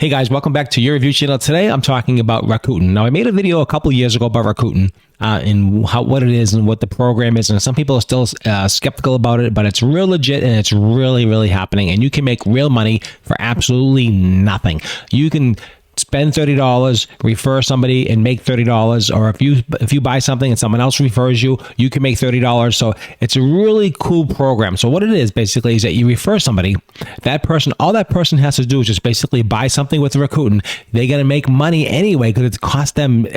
Hey guys, welcome back to your review channel. Today I'm talking about Rakuten. Now I made a video a couple years ago about Rakuten and what it is and what the program is, and some people are still skeptical about it, but it's real legit and it's really happening, and you can make real money for absolutely nothing. You can spend $30, refer somebody and make $30, or if you buy something and someone else refers you, you can make $30. So it's a really cool program. So what it is basically is that you refer somebody, that person, all that person has to do is just basically buy something with Rakuten. They're gonna make money anyway because it costs them.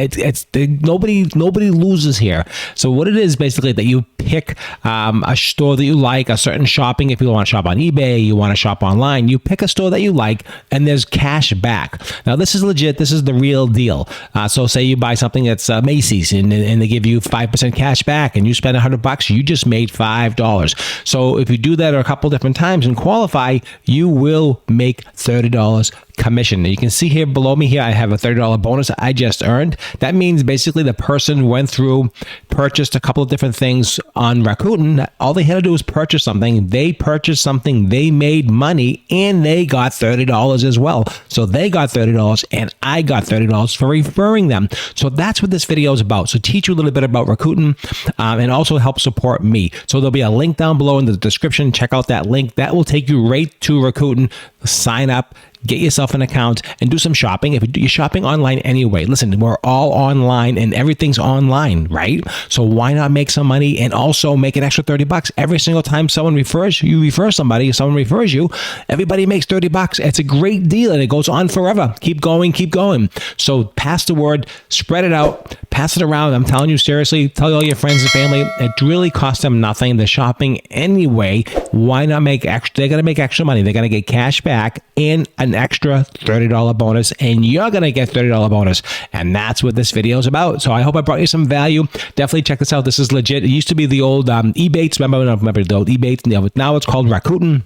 Nobody loses here. So what it is basically that you pick a store that you like, a certain shopping. If you want to shop on eBay, you want to shop online, you pick a store that you like, and there's cash back. Now this is legit. This is the real deal. So say you buy something that's Macy's and they give you 5% cash back, and you spend $100, you just made $5. So if you do that a couple different times and qualify, you will make $30 commission. Now you can see here below me here, I have a $30 bonus I just earned. That means basically the person went through, purchased a couple of different things on Rakuten. All they had to do was purchase something. They purchased something, they made money, and they got $30 as well. So they got $30 and I got $30 for referring them. So that's what this video is about. So teach you a little bit about Rakuten and also help support me. So there'll be a link down below in the description. Check out that link. That will take you right to Rakuten. Sign up, get yourself an account, and do some shopping. If you're shopping online anyway, listen, we're all online and everything's online, right? So why not make some money and also make an extra $30 every single time someone refers you, refer somebody, someone refers you, everybody makes $30. It's a great deal and it goes on forever. Keep going, keep going. So pass the word, spread it out, pass it around. I'm telling you seriously, tell all your friends and family. It really costs them nothing. They're shopping anyway. Why not make extra? They're going to make extra money. They're going to get cash back and an extra $30 bonus, and you're going to get $30 bonus. And that's what this video is about. So I hope I brought you some value. Definitely check this out. This is legit. It used to be the old Ebates. Remember the old Ebates? Now it's called Rakuten.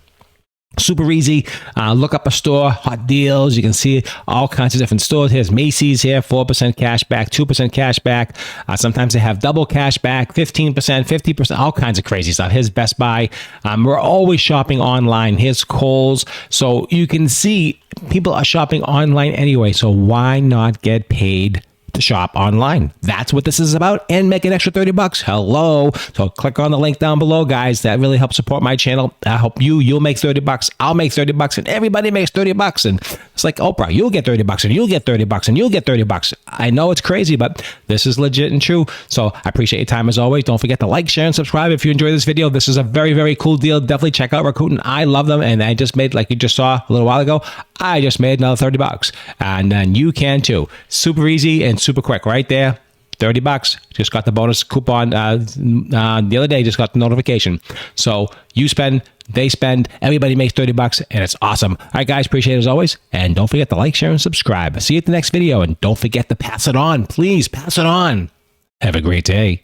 Super easy. Look up a store, hot deals. You can see all kinds of different stores. Here's Macy's here, 4% cash back, 2% cash back. Sometimes they have double cash back, 15%, 50%, all kinds of crazy stuff. Here's Best Buy. We're always shopping online. Here's Kohl's. So you can see people are shopping online anyway. So why not get paid to shop online? That's what this is about, and make an extra $30. Hello. So click on the link down below, guys. That really helps support my channel. I hope you'll make $30. I'll make $30, and everybody makes $30. And it's like Oprah, you'll get $30 and you'll get $30 and you'll get $30. I know it's crazy, but this is legit and true. So I appreciate your time as always. Don't forget to like, share, and subscribe if you enjoyed this video. This is a very cool deal. Definitely check out Rakuten. I love them, and I just made, like you just saw a little while ago, I just made another $30, and then you can too. Super easy and super quick right there. $30. Just got the bonus coupon the other day. Just got the notification. So you spend, they spend, everybody makes $30, and it's awesome. All right, guys, appreciate it as always, and don't forget to like, share, and subscribe. See you at the next video, and don't forget to pass it on. Please pass it on. Have a great day.